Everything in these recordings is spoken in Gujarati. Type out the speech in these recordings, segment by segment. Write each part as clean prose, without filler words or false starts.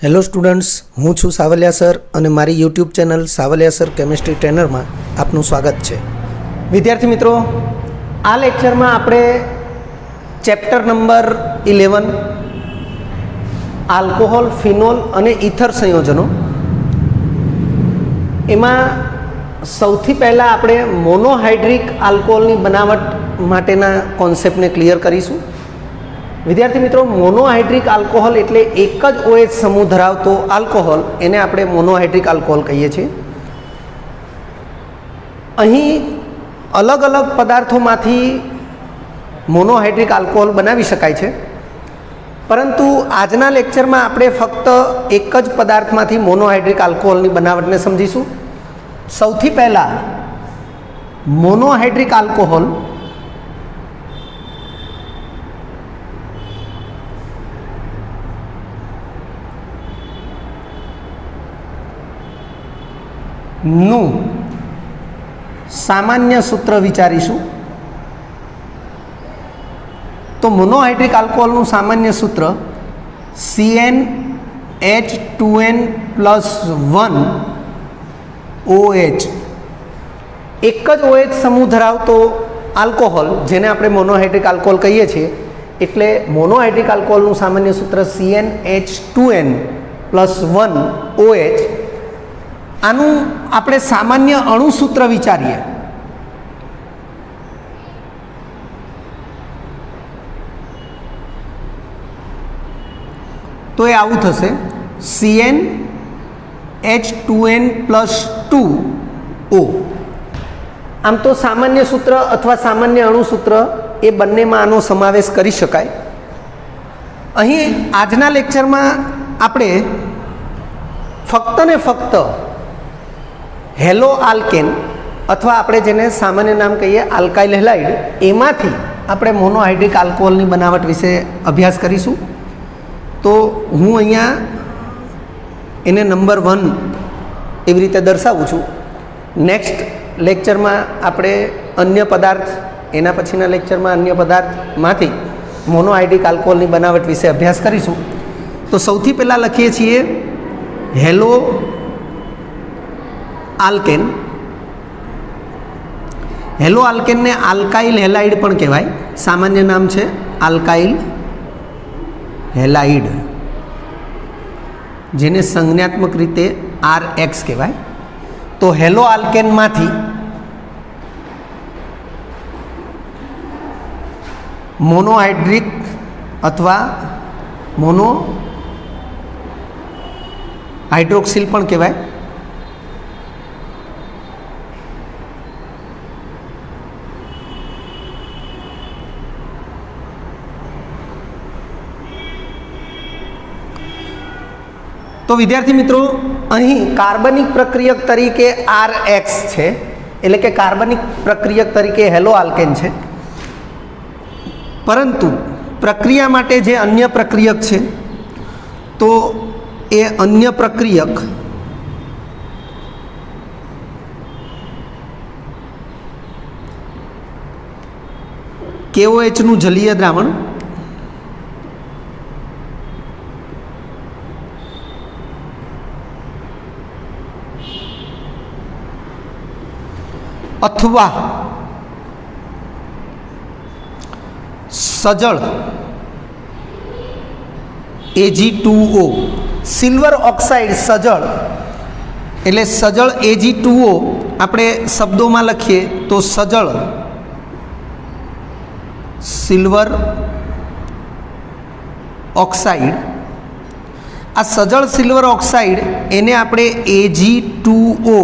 હેલો સ્ટુડન્ટ્સ, હું છું સાવલિયા સર અને મારી YouTube channel Savaliya sir chemistry ટ્રેનરમાં આપનું સ્વાગત છે. વિદ્યાર્થી મિત્રો, આ લેક્ચરમાં આપણે ચેપ્ટર નંબર 11 આલ્કોહોલ, ફિનોલ અને ઇથર સંયોજનો, એમાં સૌથી પહેલાં આપણે મોનોહાઇડ્રિક આલ્કોહોલની બનાવટ માટેના કોન્સેપ્ટને ક્લિયર કરીશું. વિદ્યાર્થી મિત્રો, મોનોહાઇડ્રિક આલ્કોહોલ એટલે એક જ OH સમૂહ ધરાવતો આલ્કોહોલ, એને આપણે મોનોહાઇડ્રિક આલ્કોહોલ કહીએ છીએ. અહીં અલગ અલગ પદાર્થોમાંથી મોનોહાઇડ્રિક આલ્કોહોલ બનાવી શકાય છે, પરંતુ આજના લેક્ચરમાં આપણે ફક્ત એક જ પદાર્થમાંથી મોનોહાઇડ્રિક આલ્કોહોલની બનાવટને સમજીશું. સૌથી પહેલાં મોનોહાઇડ્રિક આલ્કોહોલ નું સામાન્ય સૂત્ર વિચારીશું. તો મોનોહાઇડ્રિક આલ્કોહોલનું સામાન્ય સૂત્ર CnH2n+1OH. એક જ OH સમૂહ ધરાવતો આલ્કોહોલ, જેને આપણે મોનોહાઇડ્રિક આલ્કોહોલ કહીએ છીએ, એટલે મોનોહાઇડ્રિક આલ્કોહોલનું સામાન્ય સૂત્ર CnH2n+1OH. આનું આપણે સામાન્ય અણુસૂત્ર વિચારીએ તો એ આવું થશે: CnH2n+2O. આમ તો સામાન્ય સૂત્ર અથવા સામાન્ય અણુસૂત્ર એ બંનેમાં આનો સમાવેશ કરી શકાય. અહીં આજના લેક્ચરમાં આપણે ફક્ત ને ફક્ત હેલો આલ્કેન અથવા આપણે જેને સામાન્ય નામ કહીએ આલ્કાઇલ હેલાઇડ, એમાંથી આપણે મોનોહાઇડ્રિક આલ્કોહોલની બનાવટ વિશે અભ્યાસ કરીશું. તો હું અહીંયા એને નંબર 1 એવી રીતે દર્શાવું છું. નેક્સ્ટ લેક્ચરમાં આપણે અન્ય પદાર્થ, એના પછીના લેક્ચરમાં અન્ય પદાર્થમાંથી મોનોહાઇડ્રિક આલ્કોહોલની બનાવટ વિશે અભ્યાસ કરીશું. તો સૌથી પહેલાં લખીએ છીએ હેલો આલ્કેન. હેલો આલ્કેનને આલ્કાઇલ હેલાઇડ પણ કહેવાય. સામાન્ય નામ છે આલ્કાઇલ હેલાઇડ, જેને સંજ્ઞાત્મક રીતે RX કહેવાય. તો હેલો આલ્કેનમાંથી મોનોહાઇડ્રિક અથવા મોનો હાઇડ્રોક્સિલ પણ કહેવાય. તો વિદ્યાર્થી મિત્રો, અહીં કાર્બનિક પ્રક્રિયક તરીકે RX છે, એટલે કે કાર્બનિક પ્રક્રિયક તરીકે હેલો આલ્કેન છે. પરંતુ પ્રક્રિયા માટે જે અન્ય પ્રક્રિયક છે, તો એ અન્ય પ્રક્રિયક KOHનું જલીય દ્રાવણ અથવા સજળ Ag2O. સિલ્વર ઓક્સાઇડ સજળ એટલે સજળ Ag2O આપણે શબ્દોમાં લખીએ તો સજળ સિલ્વર ઓક્સાઇડ. આ સજળ સિલ્વર ઓક્સાઇડ એને આપણે Ag2O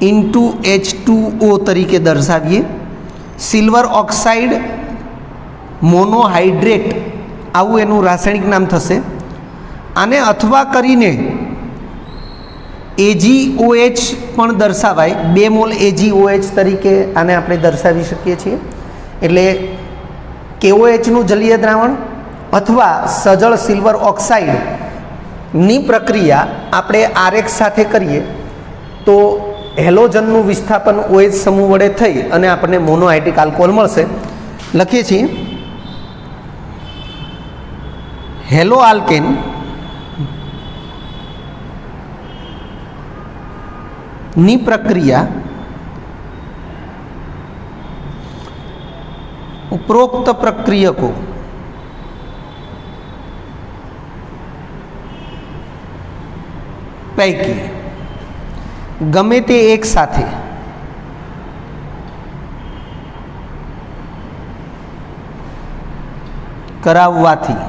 ઇન્ટુ H2O તરીકે દર્શાવીએ. સિલ્વર ઓક્સાઇડ મોનોહાઇડ્રેટ, આવું એનું રાસાયણિક નામ થશે. આને અથવા કરીને AgOH પણ દર્શાવાય. 2 મોલ AgOH તરીકે આને આપણે દર્શાવી શકીએ છીએ. એટલે KOHનું જલીય દ્રાવણ અથવા સજળ સિલ્વર ઓક્સાઇડની પ્રક્રિયા આપણે RX સાથે કરીએ તો હેલોજનનું વિસ્થાપન OH સમૂહ વડે થઈ અને આપણને મોનોહાઇડ્રિક આલ્કોહોલ મળશે. લખીએ છીએ હેલો આલ્કેન ની પ્રક્રિયા ઉપરોક્ત પ્રક્રિયકો પૈકી ગમે તે એક સાથે કરાવવાથી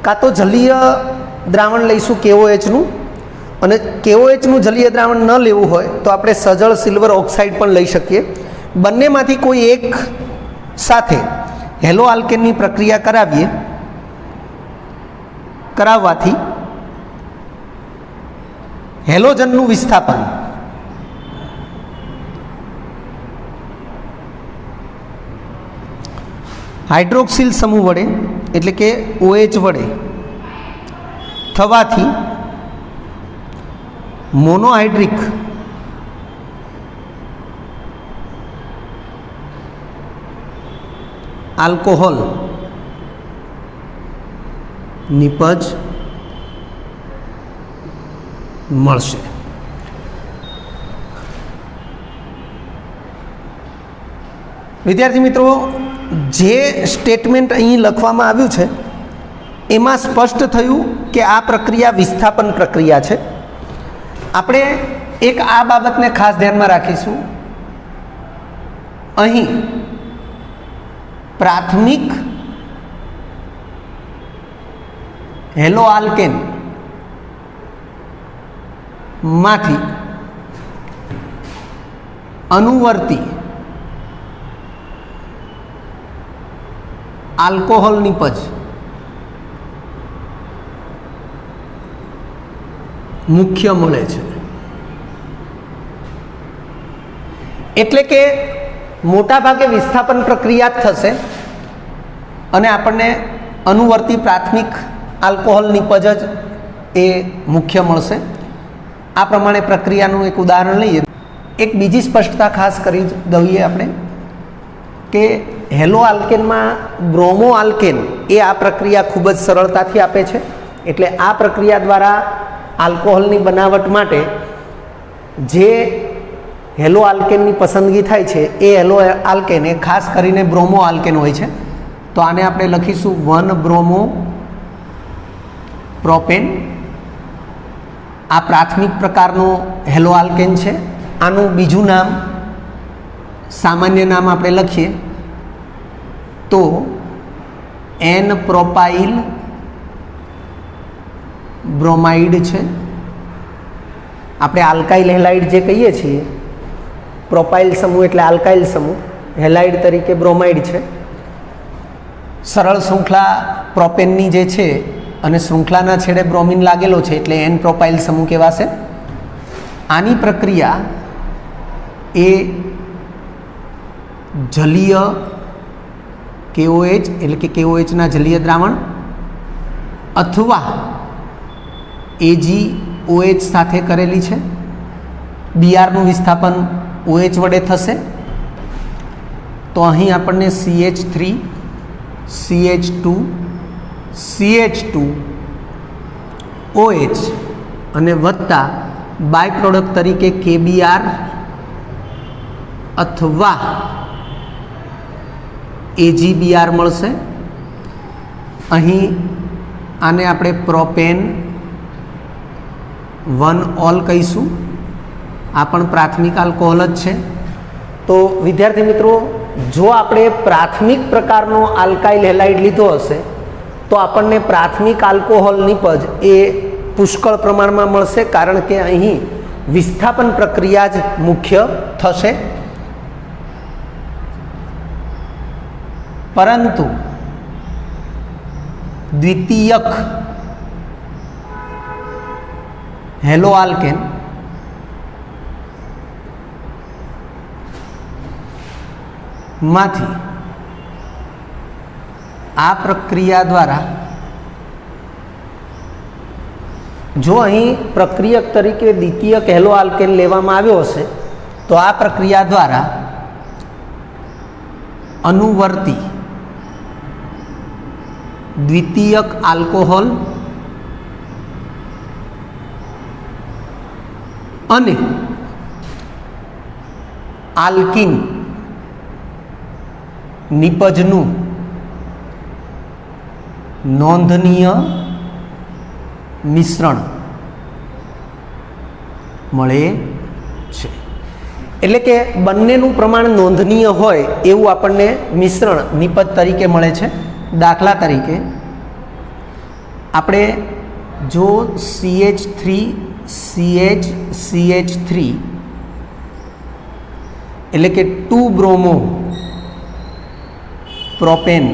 કાં તો જલીય દ્રાવણ લઈશું KOHનું, અને KOHનું જલીય દ્રાવણ ન લેવું હોય તો આપણે સજળ સિલ્વર ઓક્સાઇડ પણ લઈ શકીએ. બંનેમાંથી કોઈ એક સાથે હેલો આલ્કેનની પ્રક્રિયા કરાવવાથી હેલોજનનું વિસ્થાપન હાઇડ્રોક્સિલ સમૂહ વડે એટલે કે OH વડે થવાથી મોનોહાઇડ્રિક આલ્કોહોલ નિપજ મળશે. વિદ્યાર્થી મિત્રો, જે સ્ટેટમેન્ટ અહીં લખવામાં આવ્યું છે એમાં સ્પષ્ટ થયું કે આ પ્રક્રિયા વિસ્થાપન પ્રક્રિયા છે. આપણે એક આ બાબતને ખાસ ધ્યાનમાં રાખીશું. અહીં પ્રાથમિક હેલો આલ્કેન માંથી અનુવર્તી આલ્કોહોલ નિપજ મુખ્ય મળે છે. એટલે કે મોટા ભાગે વિસ્થાપન પ્રક્રિયા જ થશે અને આપણને અનુવર્તી પ્રાથમિક આલ્કોહોલ નિપજ જ એ મુખ્ય મળશે. આ પ્રમાણે પ્રક્રિયાનું એક ઉદાહરણ લઈએ. એક બીજી સ્પષ્ટતા ખાસ કરી દઈએ આપણે કે હેલો આલ્કેનમાં બ્રોમો આલ્કેન એ આ પ્રક્રિયા ખૂબ જ સરળતાથી આપે છે. એટલે આ પ્રક્રિયા દ્વારા આલ્કોહોલની બનાવટ માટે જે હેલો આલ્કેનની પસંદગી થાય છે એ હેલો આલ્કેન એ ખાસ કરીને બ્રોમો આલ્કેન હોય છે. તો આને આપણે લખીશું 1 બ્રોમો પ્રોપેન. આ પ્રાથમિક પ્રકારનો હેલો આલ્કેન છે. આનું બીજું નામ, સામાન્ય નામ આપણે લખીએ તો N પ્રોપાઇલ બ્રોમાઇડ છે. આપણે આલ્કાઇલ હેલાઇડ જે કહીએ છીએ, પ્રોપાઇલ સમૂહ એટલે આલ્કાઇલ સમૂહ, હેલાઇડ તરીકે બ્રોમાઇડ છે. સરળ શૃંખલા પ્રોપેનની જે છે અને શૃંખલાના છેડે બ્રોમિન લાગેલો છે એટલે N પ્રોપાઇલ સમૂહ કહેવાશે. આની પ્રક્રિયા એ જલીય KOH એટલે કે KOHના જલીય દ્રાવણ અથવા AgOH સાથે કરેલી છે. Br નું વિસ્થાપન OH વડે થશે. તો અહીં આપણને CH3 CH2 CH2 OH અને વત્તા બાય પ્રોડક્ટ તરીકે KBr અથવા AgBr મળશે. અહીં આને આપણે પ્રોપેન 1 ઓલ કહીશું. આ પણ પ્રાથમિક આલ્કોહોલ જ છે. તો વિદ્યાર્થી મિત્રો, જો આપણે પ્રાથમિક પ્રકારનો આલ્કાઇલ હેલાઇડ લીધો હશે તો આપણને પ્રાથમિક આલ્કોહોલ નિપજ એ પુષ્કળ પ્રમાણમાં મળશે, કારણ કે અહીં વિસ્થાપન પ્રક્રિયા જ મુખ્ય થશે. પરંતુ દ્વિતીયક હેલો આલ્કેન માંથી આ પ્રક્રિયા દ્વારા જો અહીં પ્રક્રિયક તરીકે દ્વિતીયક હેલો આલ્કેન લેવામાં આવ્યો હશે તો આ પ્રક્રિયા દ્વારા અનુવર્તી દ્વિતીયક આલ્કોહોલ અને આલ્કીન નિપજનું નોંધનીય મિશ્રણ મળે છે. એટલે કે બંનેનું પ્રમાણ નોંધનીય હોય એવું આપણને મિશ્રણ નિપજ તરીકે મળે છે. દાખલા તરીકે આપણે જો CH3 CH3 એટલે કે 2 બ્રોમો પ્રોપેન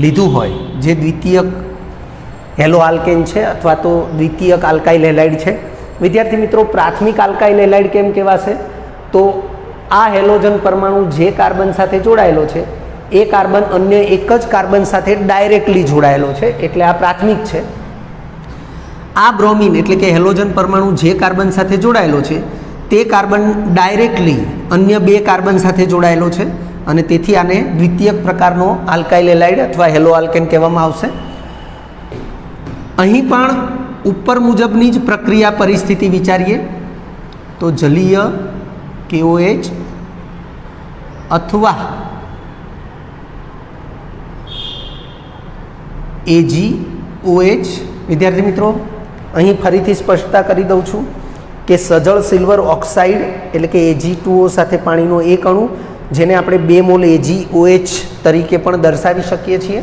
લીધું હોય, જે દ્વિતીયક હેલો આલ્કેન છે અથવા તો દ્વિતીયક આલ્કાઇલ હેલાઇડ છે. વિદ્યાર્થી મિત્રો, પ્રાથમિક આલ્કાઇલ હેલાઇડ કેમ કહેવાશે? તો આ હેલોજન પરમાણુ જે કાર્બન સાથે જોડાયેલો છે એ કાર્બન અન્ય એક જ કાર્બન સાથે ડાયરેક્ટલી જોડાયેલો છે, એટલે આ પ્રાથમિક છે. આ બ્રોમિન એટલે કે હેલોજન પરમાણુ જે કાર્બન સાથે જોડાયેલો છે તે કાર્બન ડાયરેક્ટલી અન્ય બે કાર્બન સાથે જોડાયેલો છે અને તેથી આને દ્વિતીયક પ્રકારનો આલ્કાઇલ હેલાઇડ અથવા હેલો આલ્કેન કહેવામાં આવશે. અહીં પણ ઉપર મુજબની જ પ્રક્રિયા પરિસ્થિતિ વિચારીએ તો જલીય KOH અથવા AgOH. વિદ્યાર્થી મિત્રો, અહીં ફરીથી સ્પષ્ટતા કરી દઉં છું કે સજળ સિલ્વર ઓક્સાઇડ એટલે કે Ag2O સાથે પાણીનો એક અણુ, જેને આપણે 2 મોલ AgOH તરીકે પણ દર્શાવી શકીએ છીએ.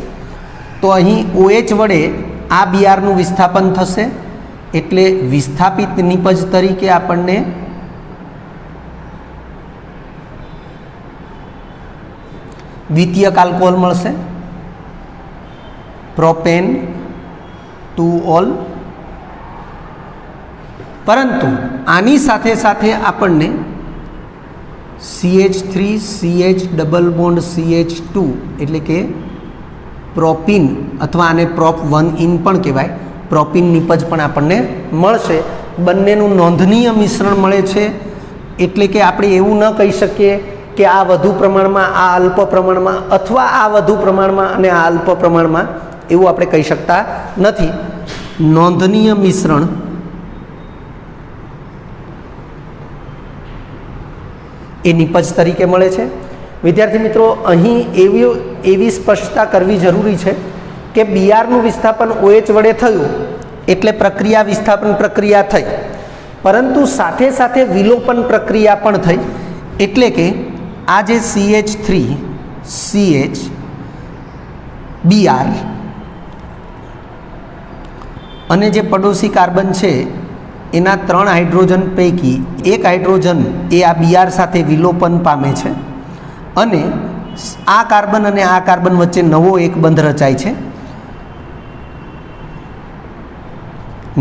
તો અહીં OH વડે આ બીઆરનું વિસ્થાપન થશે એટલે વિસ્થાપિત નિપજ તરીકે આપણને દ્વિતીયક આલ્કોહોલ મળશે, પ્રોપેન 2-ઓલ. પરંતુ આની સાથે સાથે આપણને CH3 CH double bond CH2 એટલે કે પ્રોપીન અથવા આને પ્રોપ 1 ઇન પણ કહેવાય, પ્રોપીન નિપજ પણ આપણને મળશે. બંનેનું નોંધનીય મિશ્રણ મળે છે. એટલે કે આપણે એવું ન કહી શકીએ કે આ વધુ પ્રમાણમાં, આ અલ્પ પ્રમાણમાં, અથવા આ વધુ પ્રમાણમાં અને આ અલ્પ પ્રમાણમાં, એવું આપણે કહી શકતા નથી. નોંધનીય મિશ્રણ એ નિપજ તરીકે મળે છે. વિદ્યાર્થી મિત્રો, અહીં એવી સ્પષ્ટતા કરવી જરૂરી છે કે બીઆરનું વિસ્થાપન OH વડે થયું એટલે પ્રક્રિયા વિસ્થાપન પ્રક્રિયા થઈ, પરંતુ સાથે સાથે વિલોપન પ્રક્રિયા પણ થઈ. એટલે કે આ જે CH3 CH BR અને જે પડોશી કાર્બન છે એના 3 હાઇડ્રોજન પૈકી એક હાઇડ્રોજન એ આ બીઆર સાથે વિલોપન પામે છે અને આ કાર્બન અને આ કાર્બન વચ્ચે નવો એક બંધ રચાય છે.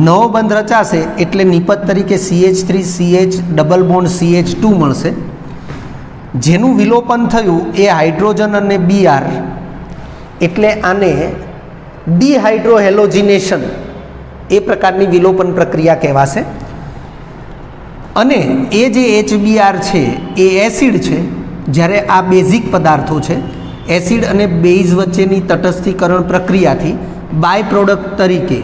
નવો બંધ રચાશે એટલે નિપજ તરીકે CH3 CH double bond CH2 મળશે. જેનું વિલોપન થયું એ હાઇડ્રોજન અને બીઆર, એટલે આને ડિહાઇડ્રોહેલોજિનેશન એ પ્રકારની વિલોપન પ્રક્રિયા કહેવાશે. અને એ જે HBr છે એ એસિડ છે, જ્યારે આ બેઝિક પદાર્થો છે. એસિડ અને બેઝ વચ્ચેની તટસ્થીકરણ પ્રક્રિયાથી બાય પ્રોડક્ટ તરીકે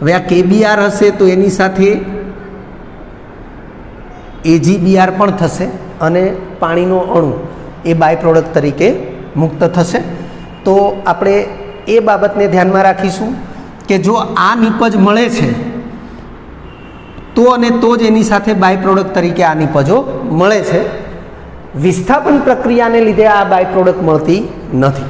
હવે આ KBr હશે તો એની સાથે AgBr પણ થશે અને પાણીનો અણુ એ બાય પ્રોડક્ટ તરીકે મુક્ત થશે. તો આપણે એ બાબતને ધ્યાનમાં રાખીશું કે જો આ નિપજ મળે છે તો અને તો જ એની સાથે બાય પ્રોડક્ટ તરીકે આ નિપજો મળે છે. વિસ્થાપન પ્રક્રિયાને લીધે આ બાય પ્રોડક્ટ મળતી નથી.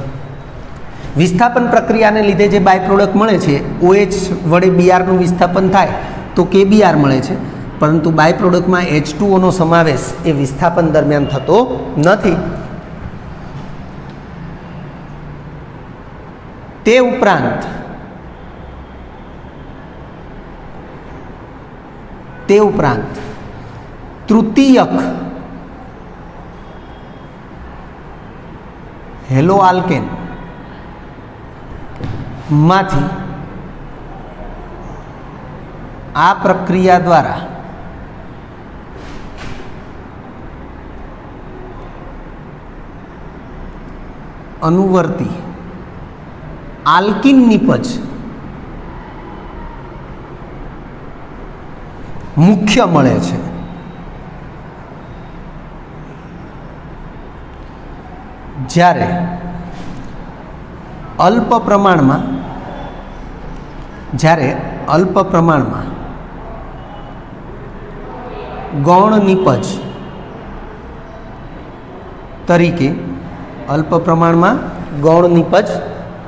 વિસ્થાપન પ્રક્રિયાને લીધે જે બાય પ્રોડક્ટ મળે છે, OH વડે બીઆરનું વિસ્થાપન થાય તો KBr મળે છે, પરંતુ બાય પ્રોડક્ટમાં H2Oનો સમાવેશ એ વિસ્થાપન દરમિયાન થતો નથી. તે ઉપરાંત તૃતીયક હેલો આલ્કેન માંથી આ પ્રક્રિયા દ્વારા અનુવર્તી આલ્કિન નિપજ મુખ્ય મળે છે. જ્યારે અલ્પ પ્રમાણમાં ગૌણ નિપજ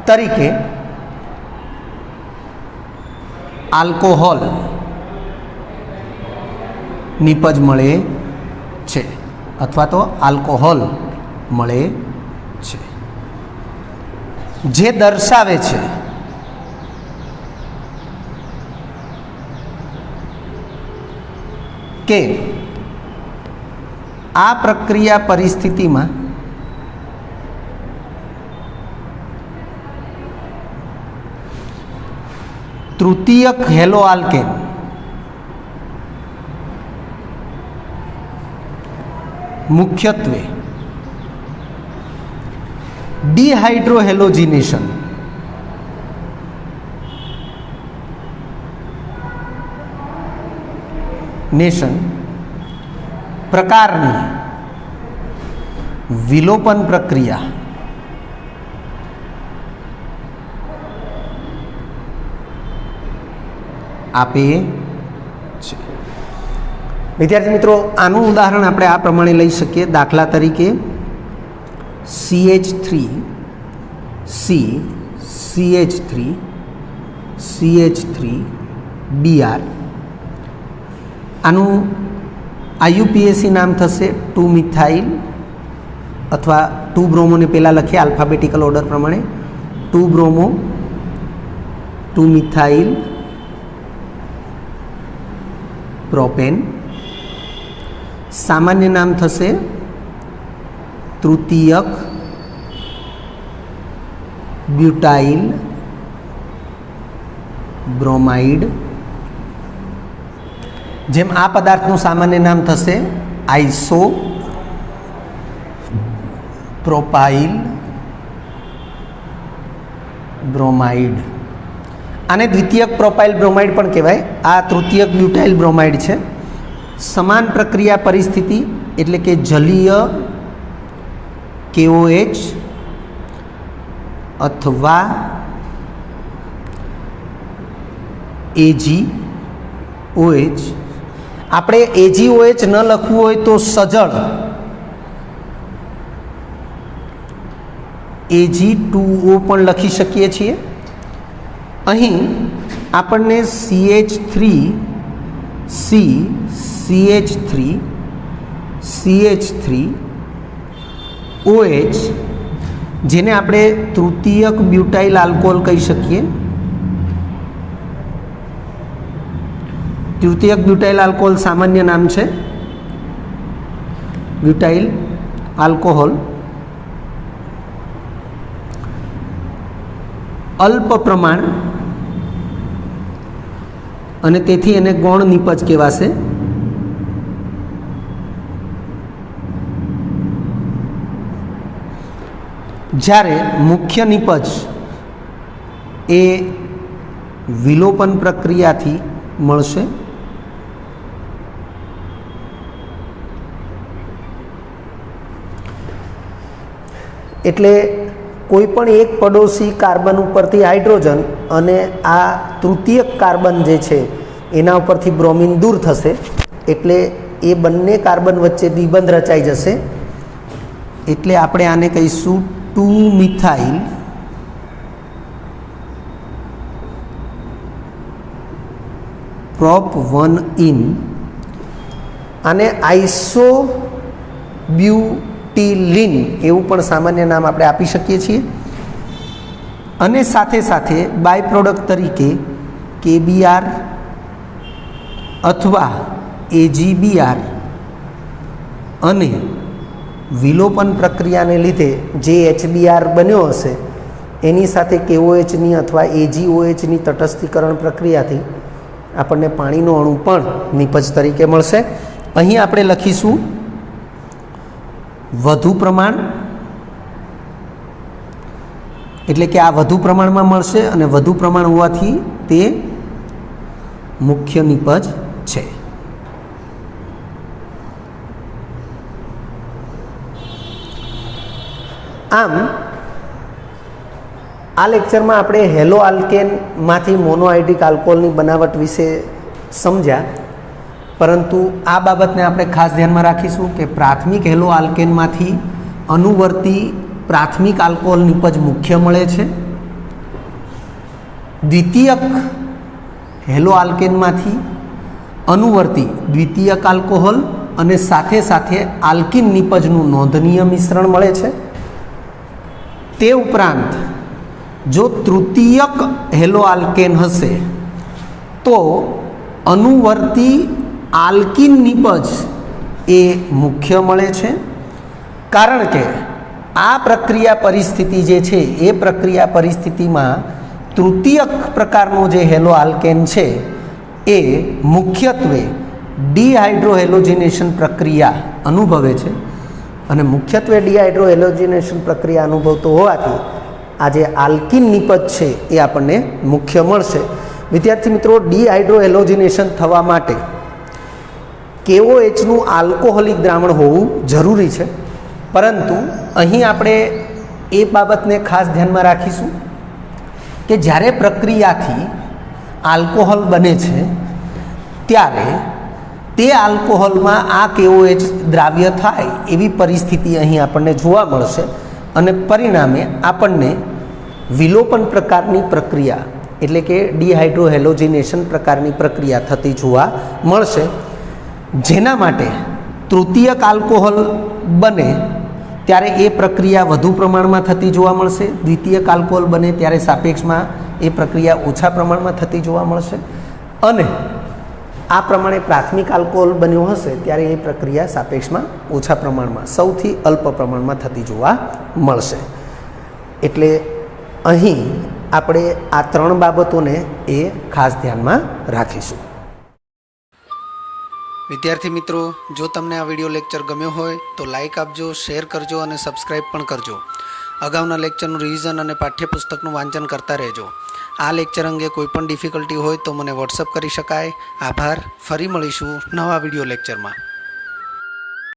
તરીકે આલ્કોહોલ નિપજ મળે છે અથવા તો આલ્કોહોલ મળે છે, જે દર્શાવે છે કે આ પ્રક્રિયા પરિસ્થિતિમાં તૃતીયક હેલો આલ્કેન મુખ્યત્વે ડિહાઇડ્રોહેલોજિનેશન પ્રકારની વિલોપન પ્રક્રિયા આપે છે. વિદ્યાર્થી મિત્રો, આનું ઉદાહરણ આપણે આ પ્રમાણે લઈ શકીએ. દાખલા તરીકે CH3CH3Br, આનું IUPAC નામ થશે 2 મિથાઇલ અથવા 2 બ્રોમોને પહેલાં લખીએ આલ્ફાબેટિકલ ઓર્ડર પ્રમાણે. 2 બ્રોમો 2 મિથાઇલ પ્રોપેન. સામાન્ય નામ થશે તૃતીયક બ્યુટાઇલ બ્રોમાઇડ. જેમ આ પદાર્થનું સામાન્ય નામ થશે આઇસો પ્રોપાઇલ બ્રોમાઇડ. આને દ્વિતીયક પ્રોપાઇલ બ્રોમાઇડ પણ કહેવાય. આ તૃતીયક બ્યુટાઇલ બ્રોમાઇડ છે. સમાન પ્રક્રિયા પરિસ્થિતિ એટલે કે જલીય KOH અથવા AgOH. આપણે AgOH ન લખવું હોય તો સજળ Ag2O પણ લખી શકીએ છીએ. અહીં આપણને CH3OH, જેને આપણે તૃતીયક બ્યુટાઇલ આલ્કોહોલ કહી શકીએ. તૃતીયક બ્યુટાઇલ આલ્કોહોલ સામાન્ય નામ છે બ્યુટાઇલ આલ્કોહોલ. અલ્પ પ્રમાણ અને તેથી એને ગૌણ નિપજ કહેવાશે. જ્યારે મુખ્ય નિપજ એ વિલોપન પ્રક્રિયાથી મળશે. એટલે કોઈ પણ એક પડોશી કાર્બન ઉપરથી હાઇડ્રોજન અને આ તૃતીયક કાર્બન જે છે એના ઉપરથી બ્રોમિન દૂર થશે એટલે એ બંને કાર્બન વચ્ચે દ્વિબંધ રચાઈ જશે. એટલે આપણે આને કહીશું 2 મિથાઇલ પ્રોપ 1 ઇન. આને આઇસોબ્યુટિલિન એવું પણ સામાન્ય નામ આપણે આપી શકીએ છીએ. અને સાથે સાથે બાય પ્રોડક્ટ તરીકે KBr અથવા AgBr અને વિલોપન પ્રક્રિયાને લીધે જે HBr બન્યો હશે એની સાથે KOHની અથવા AgOHની તટસ્થીકરણ પ્રક્રિયાથી આપણને પાણીનો અણુ પણ નિપજ તરીકે મળશે. અહીં આપણે લખીશું વધુ પ્રમાણ એટલે કે આ વધુ પ્રમાણમાં મળશે અને વધુ પ્રમાણ હોવાથી તે મુખ્ય નિપજ છે. આમ આ લેક્ચરમાં આપણે હેલો આલ્કેનમાંથી મોનોહાઇડ્રિક આલ્કોહોલની બનાવટ વિશે સમજ્યા, પરંતુ આ બાબતને આપણે ખાસ ધ્યાનમાં રાખીશું કે પ્રાથમિક હેલો આલ્કેનમાંથી અનુવર્તી પ્રાથમિક આલ્કોહોલ નિપજ મુખ્ય મળે છે. દ્વિતીયક હેલો આલ્કેનમાંથી અનુવર્તી દ્વિતીયક આલ્કોહોલ અને સાથે સાથે આલ્કીન નિપજનું નોંધનીય મિશ્રણ મળે છે. તે ઉપરાંત જો તૃતીયક હેલો આલ્કેન હશે તો અનુવર્તી આલ્કીન નિપજ એ મુખ્ય મળે છે, કારણ કે આ પ્રક્રિયા પરિસ્થિતિ જે છે એ પ્રક્રિયા પરિસ્થિતિમાં તૃતીયક પ્રકારનો જે હેલો આલ્કેન છે એ મુખ્યત્વે ડિહાઇડ્રોહેલોજિનેશન પ્રક્રિયા અનુભવે છે, અને મુખ્યત્વે ડિહાઇડ્રોહેલોજિનેશન પ્રક્રિયા અનુભવતો હોવાથી આ જે આલ્કીન નિપજ છે એ આપણને મુખ્ય મળશે. વિદ્યાર્થી મિત્રો, ડિહાઇડ્રોહેલોજિનેશન થવા માટે KOHનું આલ્કોહોલિક દ્રાવણ હોવું જરૂરી છે, પરંતુ અહીં આપણે એ બાબતને ખાસ ધ્યાનમાં રાખીશું કે જ્યારે પ્રક્રિયાથી આલ્કોહોલ બને છે ત્યારે તે આલ્કોહોલમાં આ KOH દ્રાવ્ય થાય એવી પરિસ્થિતિ અહીં આપણને જોવા મળશે, અને પરિણામે આપણને વિલોપન પ્રકારની પ્રક્રિયા એટલે કે ડિહાઇડ્રોહેલોજિનેશન પ્રકારની પ્રક્રિયા થતી જોવા મળશે, જેના માટે તૃતીયક આલ્કોહોલ બને ત્યારે એ પ્રક્રિયા વધુ પ્રમાણમાં થતી જોવા મળશે, દ્વિતીયક આલ્કોહોલ બને ત્યારે સાપેક્ષમાં એ પ્રક્રિયા ઓછા પ્રમાણમાં થતી જોવા મળશે, અને આ પ્રમાણે પ્રાથમિક આલ્કોહોલ બન્યો હશે ત્યારે એ પ્રક્રિયા સાપેક્ષમાં ઓછા પ્રમાણમાં સૌથી અલ્પ પ્રમાણમાં થતી જોવા મળશે. એટલે અહીં આપણે આ ત્રણ બાબતોને એ ખાસ ધ્યાનમાં રાખીશું. વિદ્યાર્થી મિત્રો, જો તમને આ વિડીયો લેક્ચર ગમ્યો હોય તો લાઇક આપજો, શેર કરજો અને સબસ્ક્રાઈબ પણ કરજો. અગાઉના લેક્ચરનું રિવિઝન અને પાઠ્યપુસ્તકનું વાંચન કરતા રહેજો. આ લેક્ચર અંગે કોઈ પણ ડિફિકલ્ટી હોય તો મને વોટ્સઅપ કરી શકાય. આભાર. ફરી મળીશું નવા વિડીયો લેક્ચરમાં.